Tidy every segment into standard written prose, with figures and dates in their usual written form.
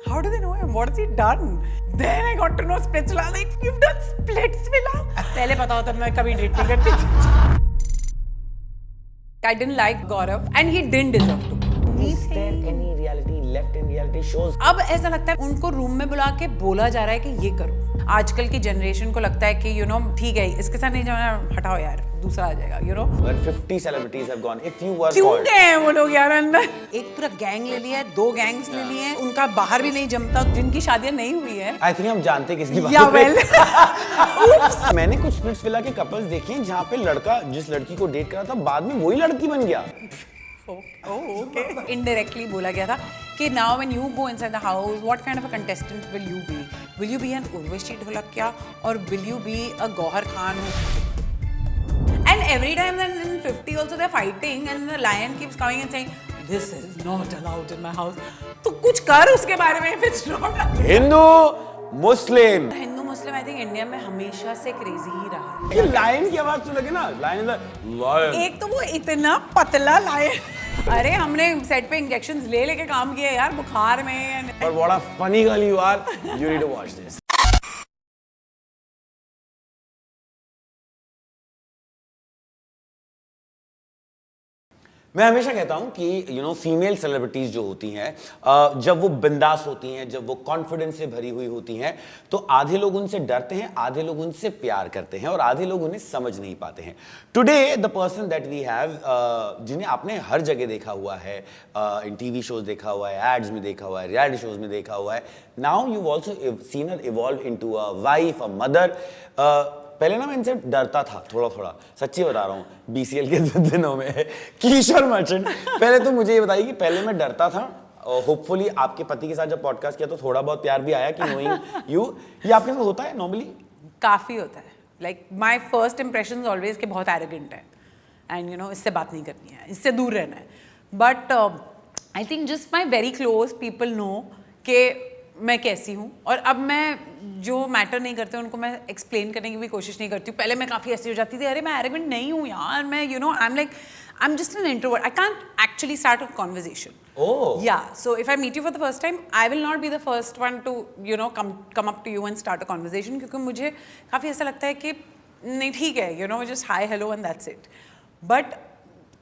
How do they know him? What has he done? Then I got to know Splitsvilla. Like, you've done Splitsvilla? पहले पता होता मैं कभी date नहीं करती थी. I didn't like Gaurav and he didn't deserve to. Is there any reality left in reality shows? अब ऐसा लगता है उनको रूम में बुला के बोला जा रहा है कि ये करो. आजकल की जनरेशन को लगता है कि ठीक है इसके साथ नहीं जाना, हटाओ यार, दूसरा आ जाएगा, But 50 celebrities have gone. If you were क्यों called. गए हैं वो लोग यार अंदर? एक पूरा गैंग ले लिया है, 2 गैंग्स ले लिए हैं, उनका बाहर भी नहीं जमता, जिनकी शादियां नहीं हुई है. I think हम जानते हैं किसकी बात Yeah, well. मैंने कुछ स्प्लिट्सविला के कपल्स देखे हैं जहाँ पे लड़का जिस लड़की को डेट करा था बाद में वही लड़की बन गया. Okay. Indirectly बोला गया था कि now when you go inside the house, what kind of a contestant will you be? Will you be an Urvashi Dholakia or will you be a Gauhar Khan? And every time then in 50 also they're fighting and the lion keeps coming and saying, this is not allowed in my house. तो कुछ कर उसके बारे में if it's not. Hindu Muslim. Hindu Muslim I think India में हमेशा से crazy ही रहा है. ये लायन की आवाज तो लगे ना, लायन लायन. एक तो वो इतना पतला लायन. अरे हमने सेट पे इंजेक्शंस ले लेके काम किया यार बुखार में. But what a funny girl you are. You need to watch this. मैं हमेशा कहता हूं कि फीमेल सेलिब्रिटीज जो होती हैं जब वो बिंदास होती हैं, जब वो कॉन्फिडेंस से भरी हुई होती हैं, तो आधे लोग उनसे डरते हैं, आधे लोग उनसे प्यार करते हैं और आधे लोग उन्हें समझ नहीं पाते हैं. Today the person that we have, जिन्हें आपने हर जगह देखा हुआ है, इन टीवी शोज देखा हुआ है, एड्स में देखा हुआ है, रियलिटी शोज में देखा हुआ है, now you also seen her evolve into a wife, a mother. पहले ना मैं इनसे डरता था थोड़ा, सच्ची बता रहा हूँ, बीसीएल के दिनों में. कीशोर मर्चेंट, पहले तो मुझे ये बताइए कि पहले मैं डरता था. होपफुली आपके पति के साथ जब पॉडकास्ट किया तो थोड़ा बहुत प्यार भी आया कि नोइंग यू. ये आपके साथ होता है नॉर्मली? काफी होता है. Like my first impressions always के बहुत एरोगेंट है एंड इससे बात नहीं करनी है, इससे दूर रहना है. But I think just my very close people know कि मैं कैसी हूँ. और अब मैं जो मैटर नहीं करते उनको मैं एक्सप्लेन करने की भी कोशिश नहीं करती हूँ. पहले मैं काफ़ी ऐसी हो जाती थी, अरे मैं एरोगेंट नहीं हूँ यार, मैं I am just an introvert, I can't actually start a conversation. Yeah so if I meet you for the first time I will not be the first one to come up to you and start a conversation, क्योंकि मुझे काफ़ी ऐसा लगता है कि नहीं ठीक है, just hi hello and that's it. But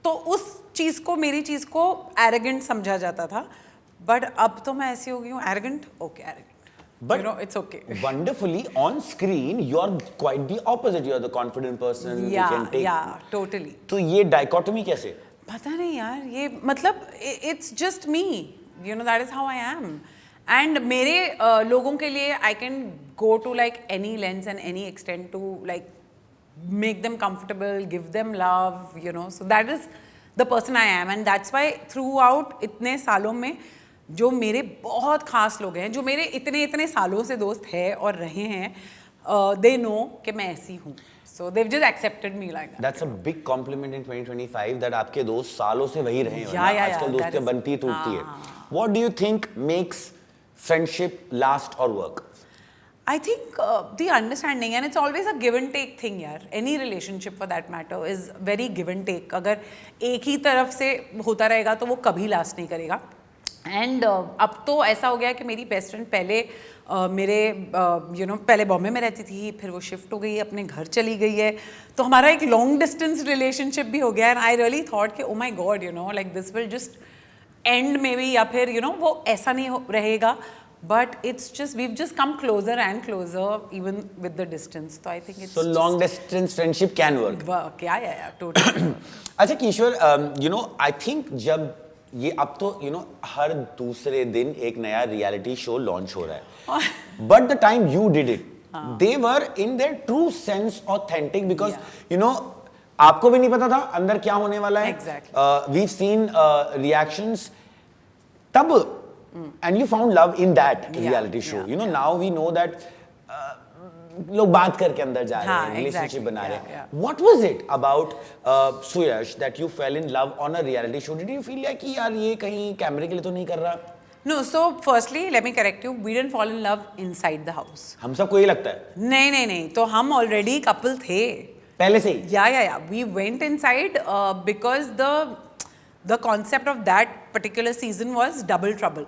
तो उस चीज़ को, मेरी चीज़ को एरोगेंट समझा जाता था. बट अब तो मैं ऐसी हो गई हूँ arrogant. Okay arrogant, but it's okay. Wonderfully on screen you are quite the opposite. You are the confident person. Yeah, you can take. Yeah, totally. तो ये dichotomy कैसे? पता नहीं यार, ये मतलब it's just me. That is how I am. And मेरे लोगों के लिए I can go to like any lengths and any extent to like make them comfortable, give them love. So that is the person I am, and that's why throughout इतने सालों में जो मेरे बहुत खास लोग हैं, जो मेरे इतने सालों से दोस्त हैं और रहे हैं, they know कि मैं ऐसी हूँ. So they've just accepted me like that. That's a big compliment in 2025 that आपके दोस्त सालों से वही रहे हैं. आजकल दोस्तियाँ बनती टूटती है. What do you think makes friendship last or work? I think the understanding, and it's always a give and take thing यार. Any relationship for that matter is very give and take. अगर एक ही तरफ से होता रहेगा तो वो कभी last नहीं करेगा. एंड अब तो ऐसा हो गया कि मेरी बेस्ट फ्रेंड पहले पहले बॉम्बे में रहती थी, फिर वो शिफ्ट हो गई, अपने घर चली गई है, तो हमारा एक लॉन्ग डिस्टेंस रिलेशनशिप भी हो गया. एंड आई रियली थॉट कि oh my God like this will just end maybe, या फिर वो ऐसा नहीं रहेगा. But it's just we've just come closer and closer even with the distance. तो I think it's so long distance friendship can work. Yeah totally. अच्छा Kishwer, I think जब ये अब तो हर दूसरे दिन एक नया रियलिटी शो लॉन्च हो रहा है, but the time you did it they were in their true sense authentic, because आपको भी नहीं पता था अंदर क्या होने वाला है. वीव सीन रिएक्शंस तब, and you found love in that reality show. Now we know that लोग बात करके अंदर जा रहे हैं, रिलेशनशिप बना रहे हैं. What was it about Suyash that you fell in love on a reality show? Did you feel like कि यार ये कहीं कैमरे के लिए तो नहीं कर रहा? No, so firstly let me correct you. We didn't fall in love inside the house. हम सबको यही लगता है. नहीं. तो हम already couple थे. पहले से ही? Yeah. We went inside because the concept of that particular season was double trouble.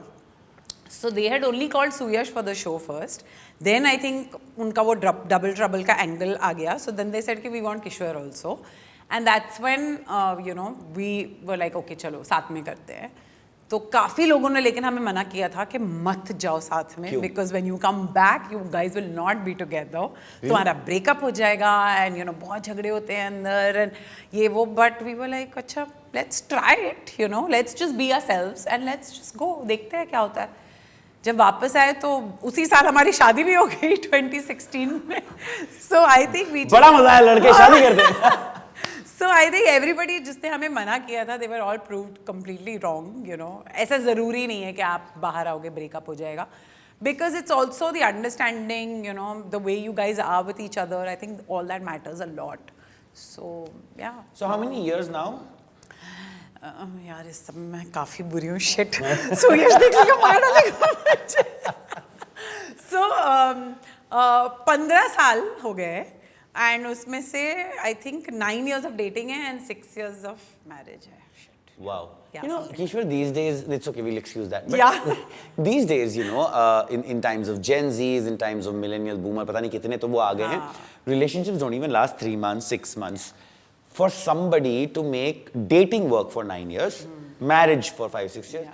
So they had only called Suyash for the show first. Then I think उनका वो double trouble का angle आ गया. So then they said कि we want Kishore also. And that's when you know we were like okay चलो साथ में करते हैं. तो काफ़ी लोगों ने लेकिन हमें मना किया था कि मत जाओ साथ में. Because when you come back you guys will not be together. तुम्हारा breakup हो जाएगा and you know बहुत झगड़े होते हैं अंदर and ये वो. But we were like अच्छा let's try it, you know, let's just be ourselves and let's just go. देखते हैं क्या होता है. जब वापस आए तो उसी साल हमारी शादी भी हो गई 2016 में. So I think we बड़ा मजा आया लड़के शादी करते हैं. So I think everybody जिसने हमें मना किया था they were all proved completely wrong, you know. ऐसा ज़रूरी नहीं है कि आप बाहर आओगे breakup हो जाएगा. Because it's also the understanding, you know, the way you guys are with each other. I think all that matters a lot. So yeah. So how many years now? यार इस सब में मैं काफ़ी बुरी हूँ शिट. सो यश देख लिया मार डालेगा मुझे. सो 15 साल हो गए एंड उसमें से I think 9 years of dating है and 6 years of marriage है. Shit. Wow. Yeah, You know, something. Kishore, these days, it's okay, we'll excuse that. But Yeah. these days, you know, in times of Gen Zs, in times of millennial boomer, पता नहीं कितने तो वो आ गए हैं. Relationships don't even last 3 months, 6 months. For somebody to make dating work for 9 years, marriage for 5-6 years,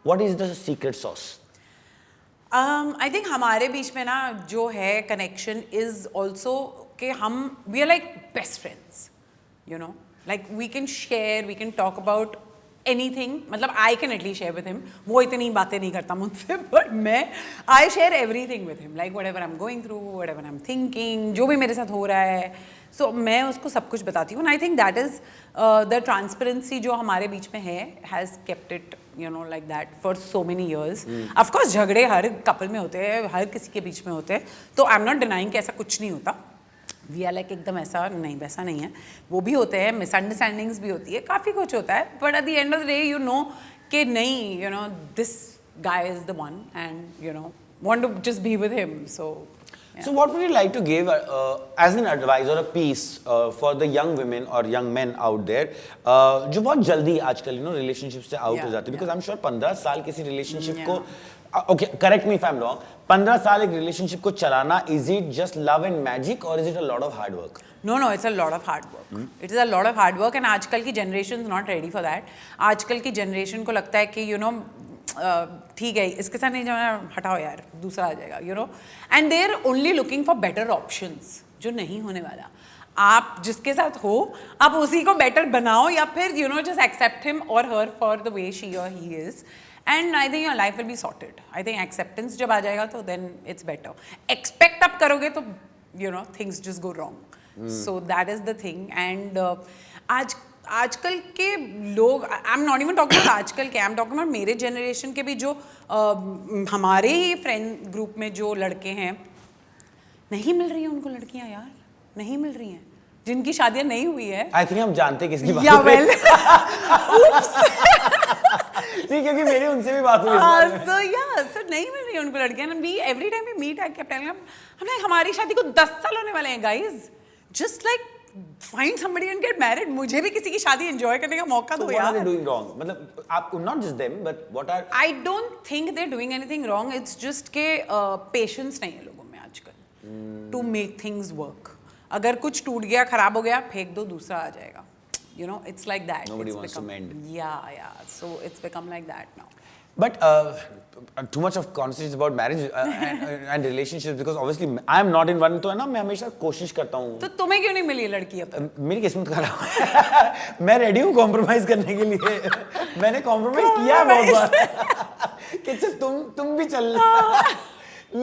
what is the secret sauce? I think हमारे बीच में ना जो है connection is also कि हम we are like best friends, you know, like we can share, we can talk about anything. मतलब I can at least share with him. वो इतनी बातें नहीं करता मुझसे, but मैं I share everything with him, like whatever I'm going through, whatever I'm thinking, जो भी मेरे साथ हो रहा है. So मैं उसको सब कुछ बताती हूँ. And I think that is the transparency जो हमारे बीच में है has kept it, you know, like that for so many years. Of course झगड़े हर couple में होते हैं, हर किसी के बीच में होते हैं. तो I'm not denying कि ऐसा कुछ नहीं होता. We are like एकदम ऐसा नहीं वैसा नहीं है. वो भी होते हैं, misunderstandings भी होती है, काफ़ी कुछ होता है. But at the end of the day you know कि नहीं, you know, this guy is the one and you know want to just be with him. So So what would you like to give as an advice or a piece for the young women or young men out there जो बहुत जल्दी आजकल you know relationship से out हो जाते हैं? Because I'm sure 15 साल किसी relationship को okay, correct me if I'm wrong, 15 साल एक relationship को चलाना, is it just love and magic or is it a lot of hard work? No, it's a lot of hard work. It is a lot of hard work and आजकल की generation is not ready for that. आजकल की generation को लगता है कि you know ठीक है इसके साथ नहीं जाना, हटाओ यार दूसरा आ जाएगा, you know. And they are only looking for better options, जो नहीं होने वाला. आप जिसके साथ हो आप उसी को better बनाओ या फिर you know just accept him or her for the way she or he is. And I think your life will be sorted. I think acceptance जब आ जाएगा तो then it's better. Expect आप करोगे तो you know things just go wrong. So that is the thing. And आजकल के लोग, आई am not even talking about आजकल के, आई एम टॉकिंग अबाउट मेरे जनरेशन के भी जो हमारे ही फ्रेंड ग्रुप में जो लड़के हैं, नहीं मिल रही हैं उनको लड़कियां यार, नहीं मिल रही हैं, जिनकी शादियां नहीं हुई है. आई थिंक हम जानते हैं किसकी बात या वेल नहीं क्योंकि मेरी उनसे भी बात हुई इस बारे में. so नहीं मिल रही है उनको लड़कियां. And we every time we meet I kept telling them, हम हमारी शादी को 10 साल होने वाले हैं guys, just like find somebody and get married. मुझे भी किसी की शादी एंजॉय करने का मौका दो यार. What are they doing wrong? मतलब आप not just them but what are? I don't think they're doing anything wrong. It's just के patience नहीं है लोगों में आजकल to make things work. अगर कुछ टूट गया, खराब हो गया, फेंक दो, दूसरा आ जाएगा. You know, it's like that. Nobody it's wants become, to mend. Yeah. So it's become like that now. But too much of conversations about marriage and relationships because obviously I am not in one. तो है ना, मैं हमेशा कोशिश करता हूँ. तो तुम्हें क्यों नहीं मिली लड़की अब तक? मेरी किस्मत खराब है. मैं रेडी हूँ कॉम्प्रोमाइज करने के लिए. मैंने कॉम्प्रोमाइज किया है बहुत बार कि तुम भी चल.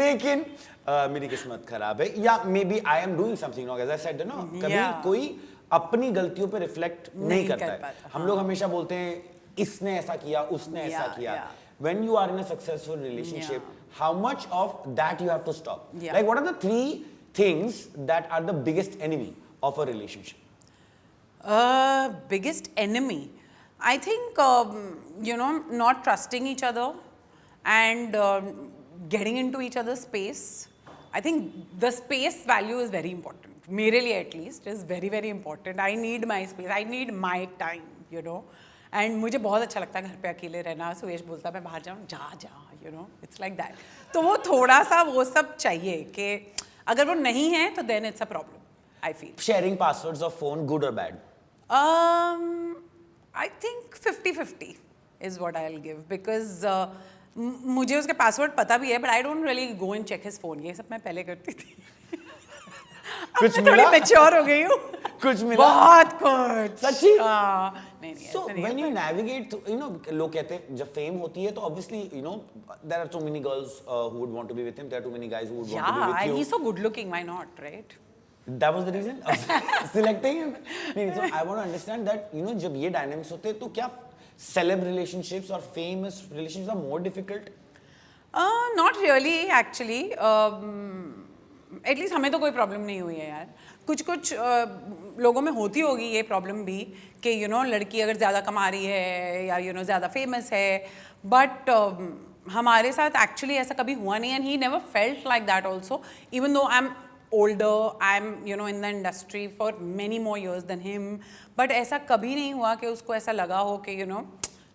लेकिन मेरी किस्मत खराब है या maybe I am doing something wrong. As I said ना, कभी कोई अपनी गलतियों पे रिफ्लेक्ट नहीं करता है. हम लोग हमेशा बोलते हैं इसने ऐसा किया, उसने ऐसा किया. When you are in a successful relationship, how much of that you have to stop? Like what are the 3 things that are the biggest enemy of a relationship? Biggest enemy, I think you know, not trusting each other and getting into each other's space. I think the space value is very important. मेरे लिए at least is very very important. I need my space. I need my time. You know. And मुझे बहुत अच्छा लगता है घर पे अकेले रहना. सुयश बोलता है मैं बाहर जाऊँ, जा you know, it's like that. तो वो थोड़ा सा वो सब चाहिए कि अगर वो नहीं है तो then it's a problem, I feel. Sharing passwords of phone, good or bad? I think 50-50 is what I'll give because मुझे उसके पासवर्ड पता भी है but I don't really go and check his phone. ये सब मैं पहले करती थी. कुछ अब मैं थोड़ी मैच्योर हो गई हूँ. कुछ मिला? बहुत कुछ. सच्ची? नहीं So when you navigate, you know, लोग कहते हैं जब फेम होती है तो obviously, you know, there are so many girls who would want to be with him. There are too many guys who would want to be with Yeah, you. and he's so good looking. Why not, right? That was the reason of selecting him. नहीं, so I want to understand that, you know, जब ये dynamics होते हैं तो क्या celeb relationships or famous relationships are more difficult? Not really, actually. At least हमें तो कोई प्रॉब्लम नहीं हुई है यार. कुछ लोगों में होती होगी ये प्रॉब्लम भी कि यू नो लड़की अगर ज़्यादा कमा रही है या यू नो ज़्यादा फेमस है बट हमारे साथ एक्चुअली ऐसा कभी हुआ नहीं and he never felt like that also even though I M older, I'm you know in the industry for many more years than him, but ऐसा कभी नहीं हुआ कि उसको ऐसा लगा हो कि you know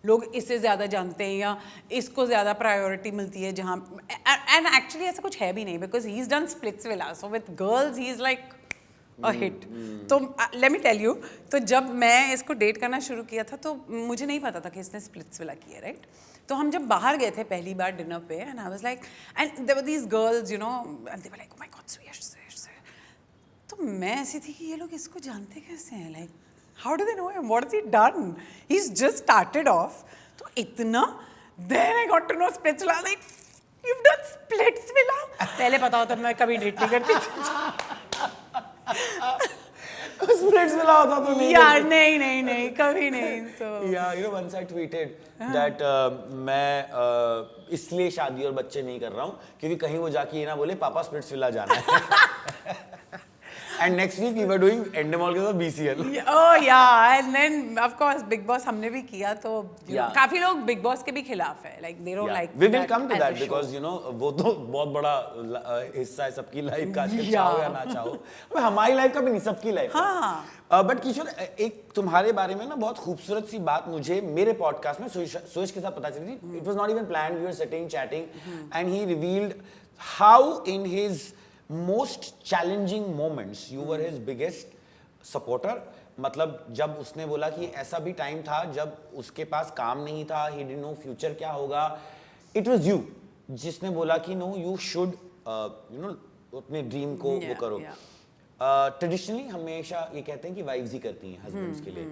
लोग इससे ज़्यादा जानते हैं या इसको ज़्यादा प्रायोरिटी मिलती है जहाँ एंड एक्चुअली ऐसा कुछ है भी नहीं because he is done Splitsvilla so with girls he is like a hit. तो लेट मी टेल यू तो जब मैं इसको डेट करना शुरू किया था तो मुझे नहीं पता था कि इसने स्प्लिट्सविला किया राइट. तो हम जब बाहर गए थे पहली बार डिनर पे and I was like and there were these girls you know and they were like oh my God Suyyash. तो मैं ऐसी थी कि ये लोग इसको जानते कैसे हैं like how do they know him what has he done he is just started off. तो इतना then I got to know Splitsvilla like you have done Splitsvilla. पहले पता होता मैं कभी डेट नहीं करती स्प्लिट्सविला होता तो नहीं यार. नहीं कभी नहीं. तो yeah, you know once I tweeted that मैं इसलिए शादी और बच्चे नहीं कर रहा हूँ क्योंकि कहीं वो जाके ये ना बोले पापा स्प्लिट्सविला जाना है. And next week we were doing Endemol के साथ BCL. Oh yeah, and then of course Big Boss हमने भी किया तो you know, Yeah. काफी लोग Big Boss के भी खिलाफ है like they don't Yeah. like We will that come to as that a show. because you know वो तो बहुत बड़ा हिस्सा है सबकी लाइफ का Yeah. चाहो या ना चाहो. अब हमारी लाइफ का भी नहीं सबकी लाइफ. हाँ. बट किशोर एक तुम्हारे बारे में ना बहुत खूबसूरत सी बात मुझे मेरे पॉडकास्ट में सुयश के साथ पता चली थी. It was not even planned. We were sitting chatting and he revealed how in his most challenging moments you were his biggest supporter. मतलब जब उसने बोला कि ऐसा भी टाइम था जब उसके पास काम नहीं था, ही डिडंट नो फ्यूचर क्या होगा, इट वाज यू जिसने बोला कि no you should you know अपने ड्रीम को वो करो. ट्रेडिशनली हमेशा ये कहते हैं कि वाइफ्स ही करती हैं हस्बैंड्स के लिए.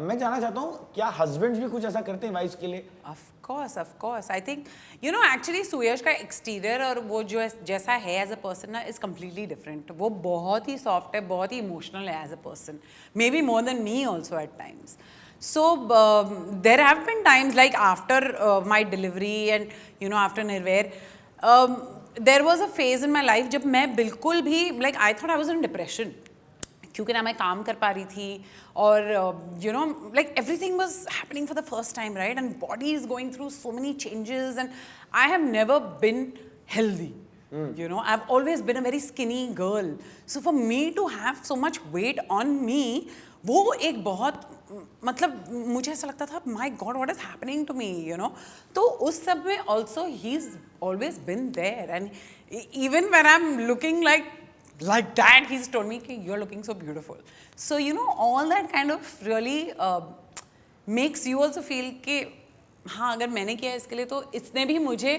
मैं जानना चाहता हूँ क्या हस्बैंड्स भी कुछ ऐसा करते हैं वाइफ्स के लिए? Of course. I think you know actually सुयश का एक्सटीरियर और वो जो जैसा है एज अ पर्सन ना इज कम्प्लीटली डिफरेंट. वो बहुत ही सॉफ्ट है, बहुत ही इमोशनल है as a person, maybe more than me also at times. So there have been times like after my delivery and you know after Nirvair, there was a phase in my life जब मैं बिल्कुल भी like I thought I was in depression क्योंकि ना मैं काम कर पा रही थी और you know like everything was happening for the first time right and body is going through so many changes and I have never been healthy. You know, I've always been a very skinny girl. So for me to have so much weight on me, वो एक बहुत मतलब मुझे ऐसा लगता था my God, what is happening to me, you know? तो उस सब में also he's always been there and even when I'm looking like that, he's told me कि you're looking so beautiful. So you know all that kind of really makes you also feel कि हाँ अगर मैंने किया इसके लिए तो इसने भी मुझे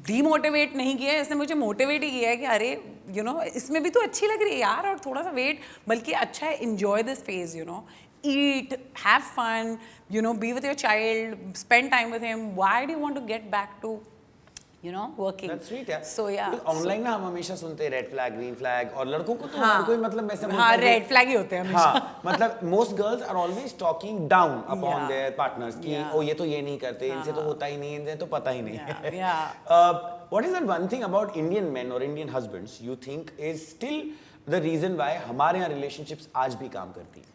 डीमोटिवेट नहीं किया, इसने मुझे मोटिवेट ही किया है कि अरे यू नो इसमें भी तो अच्छी लग रही है यार और थोड़ा सा वेट बल्कि अच्छा है. Enjoy this phase, you know, eat, have fun, you know, be with your child, spend time with him. Why do you want to get back to you know working? That's sweet, yeah. So yeah. Online ना हम हमेशा सुनते हैं red flag green flag और लड़कों को तो हर कोई मतलब ऐसे बोलता हाँ है कि- रेड फ्लैग ही होते हैं हमेशा. हाँ मतलब most girls are always talking down upon their partners कि Yeah. ओ ये तो ये नहीं करते, इनसे तो होता ही नहीं, इनसे तो पता ही नहीं है. Yeah. What is that one thing about Indian men or Indian husbands you think is still the reason why हमारे यहाँ relationships आज भी काम करती हैं?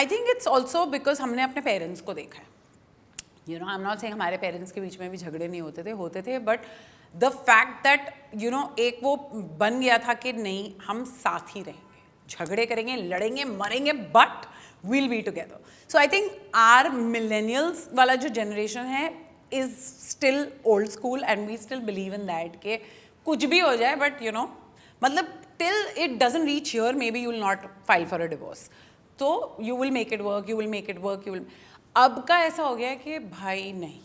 I think it's also because हमने अपने पेरेंट्स को देखा है. You know, I'm not saying हमारे पेरेंट्स के बीच में भी झगड़े नहीं होते थे, but the fact that you know एक वो बन गया था कि नहीं हम साथ ही रहेंगे, झगड़े करेंगे, लड़ेंगे, मरेंगे, but we'll be together. So I think our millennials वाला जो generation है is still old school and we still believe in that कि कुछ भी हो जाए but you know मतलब till it doesn't reach here maybe you will not file for a divorce. तो you will make it work, you will make it work, you will. अब का ऐसा हो गया है कि भाई नहीं,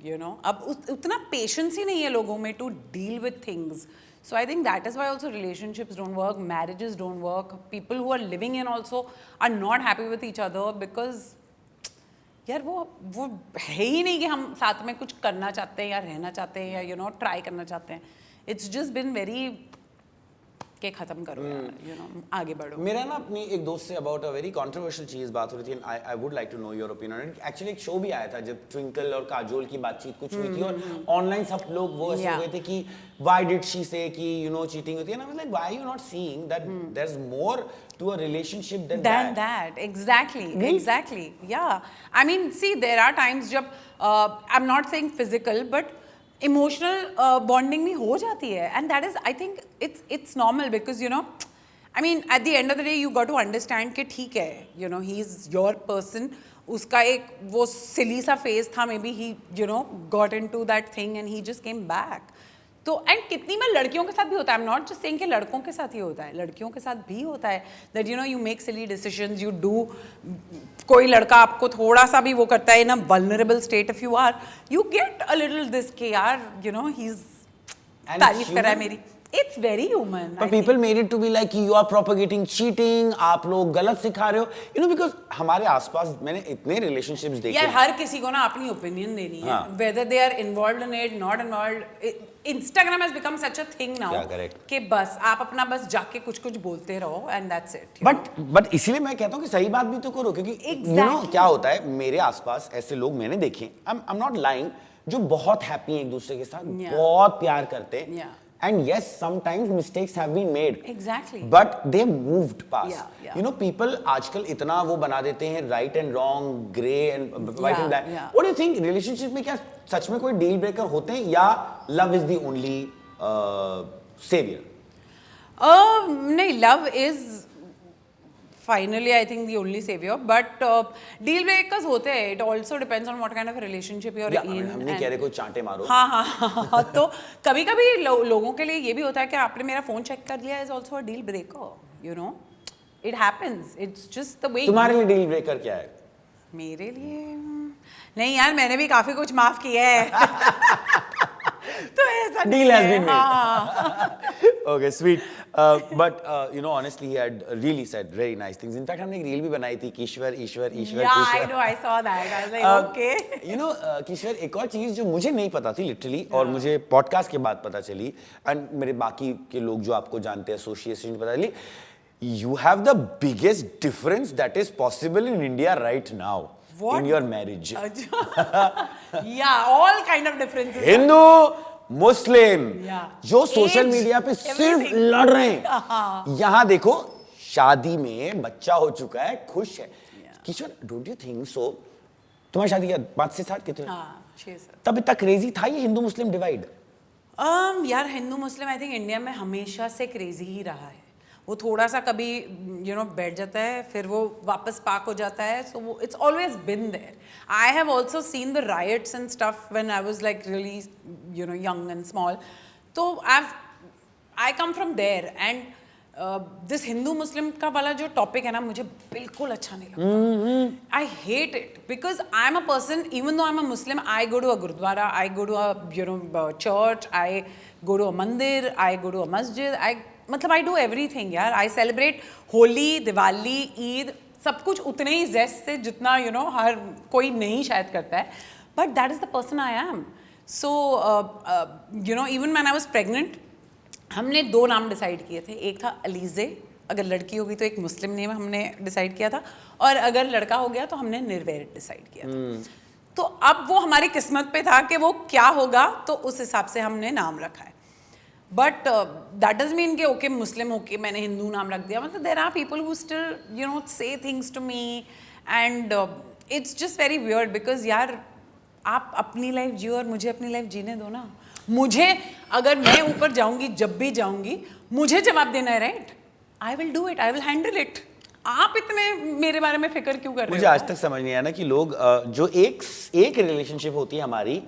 you know, अब उतना patience ही नहीं है लोगों में to deal with things. So I think that is why also relationships don't work, marriages don't work. People who are living in also are not happy with each other because यार वो है ही नहीं कि हम साथ में कुछ करना चाहते हैं या रहना चाहते हैं या यू नो ट्राई करना चाहते हैं. इट्स जस्ट बिन वेरी के खत्म करो यार, यू नो आगे बढ़ो. मेरा ना अपनी एक दोस्त say about a very controversial चीज बात हो रही थी. I would like to know your opinion. Actually एक शो भी आया था जब ट्विंकल और काजोल की बातचीत कुछ हुई थी और ऑनलाइन सब लोग वो ऐसे हो गए थे कि व्हाई डिड शी से कि यू नो चीटिंग होती है ना. Like why you not seeing that there is more to a relationship than that. Exactly. Yeah. I mean, see, there are times जब I'm not saying physical, but emotional bonding भी हो जाती है, and that is, I think, it's normal because you know, I mean, at the end of the day, you got to understand कि ठीक है, you know, he is your person. उसका एक वो silly सा phase था, maybe he, you know, got into that thing and he just came back. तो and कितनी बार लड़कियों के साथ भी होता है. आई एम नॉट जस्ट सेइंग कि लड़कों के साथ ही होता है, लड़कियों के साथ भी होता है that you know you make silly decisions, you do. कोई लड़का आपको थोड़ा सा भी वो करता है in a vulnerable state, if you are you get a little this के यार यू नो ही इज तारीफ कर रहा है मेरी. It's very human. But people made it to be like you are propagating cheating, आप लोग गलत सिखा रहे हो, you know, because हमारे आसपास मैंने इतने relationships देखे. यार हर किसी को ना अपनी opinion देनी है, whether they are involved in it, not involved. Instagram has become such a thing now. Yeah, correct. कि बस आप अपना बस जाके कुछ बोलते रहो and that's it. But इसीलिए मैं कहता हूँ कि सही बात भी तो करो क्योंकि you know क्या होता है मेरे आसपास ऐसे लोग मैंने देखे, I'm not lying, जो बहुत happy हैं एक दूसरे के साथ, बहुत प्यार करते हैं. And yes, sometimes mistakes have been made. Exactly. But they moved past. Yeah. You know, people आजकल इतना वो बना देते हैं right and wrong, grey and white and black. What do you think? Relationship में क्या सच में कोई deal breaker होते हैं या love is the only savior? नहीं, love is finally I think the only savior, but deal breakers होते हैं. It also depends on what kind of a relationship you're in. हम नहीं कह रहे कोई चांटे मारो. हाँ. तो कभी-कभी लोगों के लिए ये भी होता है कि आपने मेरा फोन चेक कर लिया is also a deal breaker. You know, it happens. It's just the way. तुम्हारे लिए deal breaker क्या है? मेरे लिए नहीं यार, मैंने भी काफी कुछ माफ किया है. तो ऐसा deal has been made. Okay, sweet. But you know, honestly, he had really said very nice things. In fact, हमने एक reel भी बनाई थी ईश्वर. Yeah, I know, I saw that. I was like, okay. You know, ईश्वर, एक और चीज जो मुझे नहीं पता थी लिटरली और मुझे पॉडकास्ट के बाद पता चली एंड मेरे बाकी के लोग जो आपको जानते हैं एसोसिएशन पता चली. You have the biggest difference that is possible in India right now. What? In your marriage. Yeah, all kind of differences. Hindu, Muslim, जो सोशल मीडिया पे सिर्फ लड़ रहे हैं. यहाँ देखो शादी में बच्चा हो चुका है, खुश है. किशोर, डोंट यू थिंक सो? तुम्हारी शादी क्या 5 से 7 कितने? 6 से. तब इतना क्रेजी था ये हिंदू मुस्लिम डिवाइड? यार हिंदू मुस्लिम आई थिंक इंडिया में हमेशा से क्रेजी ही रहा है. वो थोड़ा सा कभी यू नो बैठ जाता है, फिर वो वापस पाक हो जाता है. सो वो it's always been there. I have also seen the rites and stuff when I was like really you know young and small. तो I come from there and this Hindu Muslim का वाला जो टॉपिक है ना, मुझे बिल्कुल अच्छा नहीं लगता. I hate it because I am a person, even though I am a Muslim, I go to a gurdwara, I go to a you know church, I go to a mandir, I go to अ मस्जिद, मतलब I do everything यार. I celebrate Holi, Diwali, Eid, सब कुछ उतने ही जेस्ट से जितना you know हर कोई नहीं शायद करता है. But that is the person I am. So you know even when I was pregnant, हमने 2 नाम डिसाइड किए थे. एक था अलीज़े, अगर लड़की होगी तो एक मुस्लिम नेम हमने डिसाइड किया था, और अगर लड़का हो गया तो हमने निर्वैर डिसाइड किया था. तो अब वो हमारी किस्मत पे था कि वो क्या होगा, तो उस हिसाब से हमने नाम रखा है. बट दैट डज मीन कि ओके मुस्लिम होके मैंने हिंदू नाम रख दिया. मतलब there are people who still you know say things to me and it's just very weird because यार आप अपनी लाइफ जियो और मुझे अपनी लाइफ जीने दो ना. मुझे अगर मैं ऊपर जाऊंगी, जब भी जाऊंगी, मुझे जवाब देना है, right? I will do it, I will handle it. आप इतने मेरे बारे में फिक्र क्यों कर रहे हो? मुझे आज तक समझ नहीं आया ना कि लोग जो एक रिलेशनशिप होती है हमारी,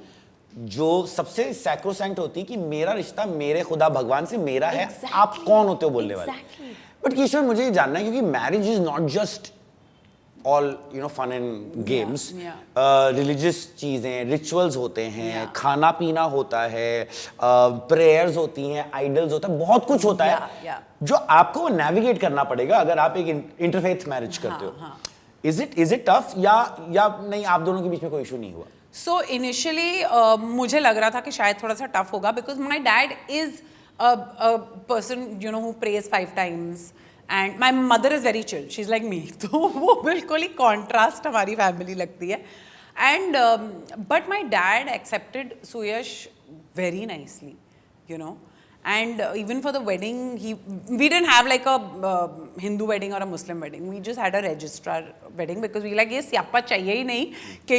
जो सबसे सैक्रोसैंक्ट होती है कि मेरा रिश्ता मेरे खुदा भगवान से मेरा है, Exactly. आप कौन होते हो बोलने वाले। Exactly. बट किशोर मुझे ये जानना है क्योंकि marriage is not just all fun and games, religious चीजें, रिचुअल्स होते हैं, खाना पीना होता है, प्रेयर्स होती हैं, आइडल्स होता है, बहुत कुछ होता है जो आपको नेविगेट करना पड़ेगा अगर आप एक इंटरफेथ मैरिज करते हो। इज इट टफ या नहीं, आप दोनों के बीच में कोई इशू नहीं हुआ? सो इनिशियली मुझे लग रहा था कि शायद थोड़ा सा टफ होगा because my dad is a person who prays 5 times and my mother is very chill, she's like me तो वो बिल्कुल ही contrast हमारी family लगती है and but my dad accepted Suyash very nicely and even for the wedding we didn't have like a Hindu wedding or a Muslim wedding, we just had a registrar wedding because we like ये स्यापा चाहिए ही नहीं कि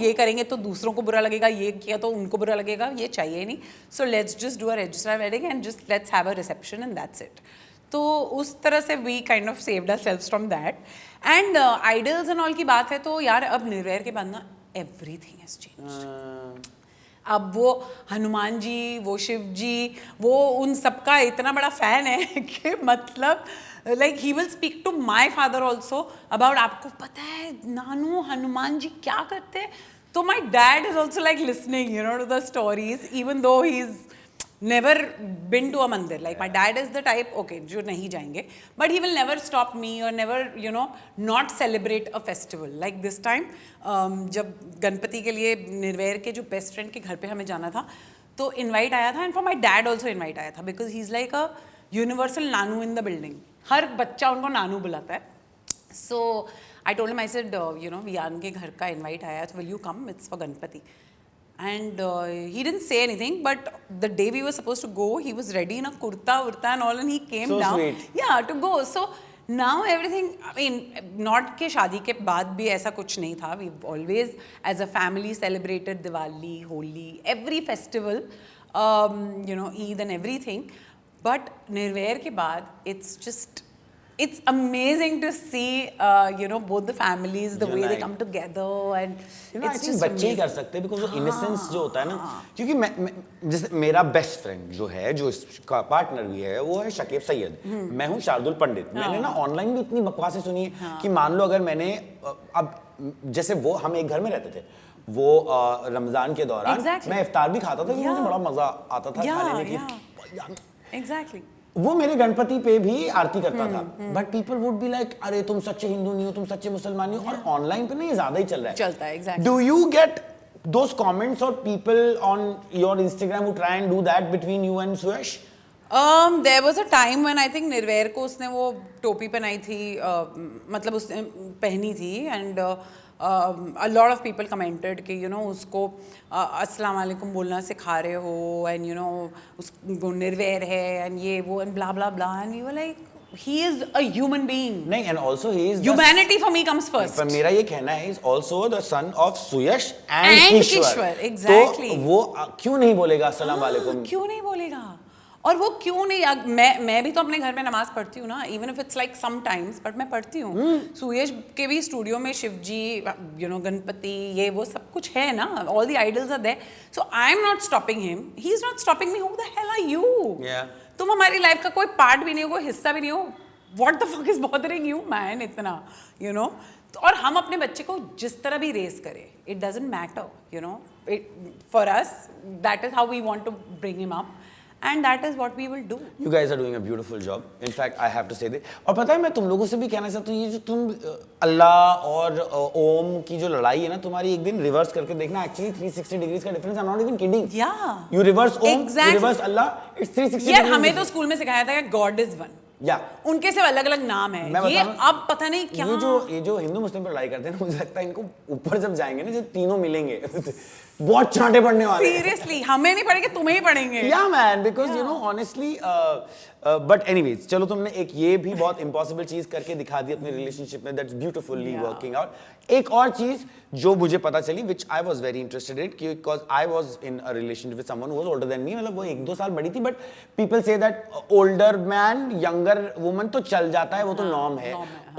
ये करेंगे तो दूसरों को बुरा लगेगा, ये किया तो उनको बुरा लगेगा, ये चाहिए ही नहीं, so let's just do a registrar wedding and just let's have a reception and that's it. तो उस तरह से we kind of saved ourselves from that and idols and all की बात है तो यार अब निर्वैर के बाद ना everything has changed. अब वो हनुमान जी, वो शिव जी, वो उन सबका इतना बड़ा फैन है कि मतलब like he will speak to my father also about आपको पता है नानू हनुमान जी क्या करते हैं, तो my dad is also like listening to the stories even though he is never been to a mandir, like my dad is the type okay जो नहीं जाएंगे but he will never stop me or never not celebrate a festival like this time जब गणपति के लिए निर्वैर के जो best friend के घर पे हमें जाना था तो इनवाइट आया था and for my dad also invite आया था because he is like a universal नानू इन द बिल्डिंग, हर बच्चा उनको नानू बुलाता है. So I told him I said Viaan के घर का इनवाइट आया तो will you come, it's for Ganpati. And he didn't say anything, but the day we were supposed to go, he was ready in a kurta and all, and he came so down. Sweet. Yeah, to go. So now everything, I mean, not के शादी के बाद भी ऐसा कुछ नहीं था. We've always, as a family, celebrated Diwali, Holi, every festival, Eid and everything. But निर्वैर के बाद, it's amazing to see, both the families, the way they come together, and it's just बच्चे ही कर सकते हैं because वो innocence जो होता है ना, क्योंकि मैं जैसे मेरा बेस्ट फ्रेंड जो है, जो इसका पार्टनर भी है, वो है शकीब सैयद, मैं हूँ शार्दुल पंडित. मैंने ना ऑनलाइन भी इतनी बकवासें सुनी है कि मान लो अगर मैंने अब जैसे वो हम एक घर में रहते थे, वो रमजान के दौरान मैं इफ्तार भी खाता था, मुझे बड़ा मजा आता था खाने में. Exactly. वो मेरे गणपति पे भी आरती करता था, but people would be like अरे तुम सच्चे हिंदू नहीं हो, तुम सच्चे मुसलमान नहीं हो. और ऑनलाइन पे ना ये ज्यादा ही चल रहा है. चलता है, exactly. Do you get those comments और people on your Instagram who try and do that between you and Suyyash? There was a time when I think Nirvair को उसने वो टोपी पहनाई थी, मतलब उसने पहनी थी and a lot of people commented कि उसको अस्सलाम वालेकुम बोलना सिखा रहे हो and वो निर्वैर है and ये वो and blah blah blah and we were like he is a human being. नहीं, and also he is humanity for me comes first. पर मेरा ये कहना है he is also the son of Suyash and Kishwar. Exactly. तो वो क्यों नहीं बोलेगा अस्सलाम वालेकुम? क्यों नहीं बोलेगा? और वो क्यों नहीं, मैं भी तो अपने घर में नमाज पढ़ती हूँ ना, even if it's like sometimes, but मैं पढ़ती हूँ. सुयश के भी स्टूडियो में शिव जी, गणपति, ये वो सब कुछ है ना, all the idols are there. So I am not stopping him, he is not stopping me. Who the hell are you? तुम हमारी लाइफ का कोई पार्ट भी नहीं हो, कोई हिस्सा भी नहीं हो. What the fuck is bothering you man इतना, और हम अपने बच्चे को जिस तरह भी रेस करें, it doesn't matter, for us that is how we want to bring him up. And that is what we will do. You guys are doing a beautiful job. In fact, I have to say this. और पता है मैं तुम लोगों से भी कहना चाहता हूँ, ये जो तुम अल्लाह और ओम की जो लड़ाई है ना, तुम्हारी एक दिन रिवर्स करके देखना. Actually 360 degrees का difference. I'm not even kidding. Yeah. You reverse Om, you reverse Allah. It's 360 यार degrees. हमें तो स्कूल में सिखाया था कि God is one. उनके सिर्फ अलग अलग नाम है. ये अब पता नहीं क्या. ये जो हिंदू मुस्लिम पर लड़ाई करते हैं ना, मुझे लगता है इनको ऊपर जब जाएंगे ना, जब तीनों मिलेंगे बहुत चांटे पड़ने वाले हैं. सीरियसली हमें नहीं पड़ेंगे, तुम्हें ही पड़ेंगे. या man, because honestly. But anyways, चलो तुमने एक ये भी बहुत इम्पॉसिबल चीज करके दिखा दी अपने रिलेशनशिप में, दैट्स ब्यूटीफुली वर्किंग आउट. एक और चीज जो मुझे पता चली, which I was very interested in, because I was in a relationship with someone who was older than me. मतलब वो 1-2 साल बड़ी थी, but people say that older man, younger woman तो चल जाता है, वो तो norm है.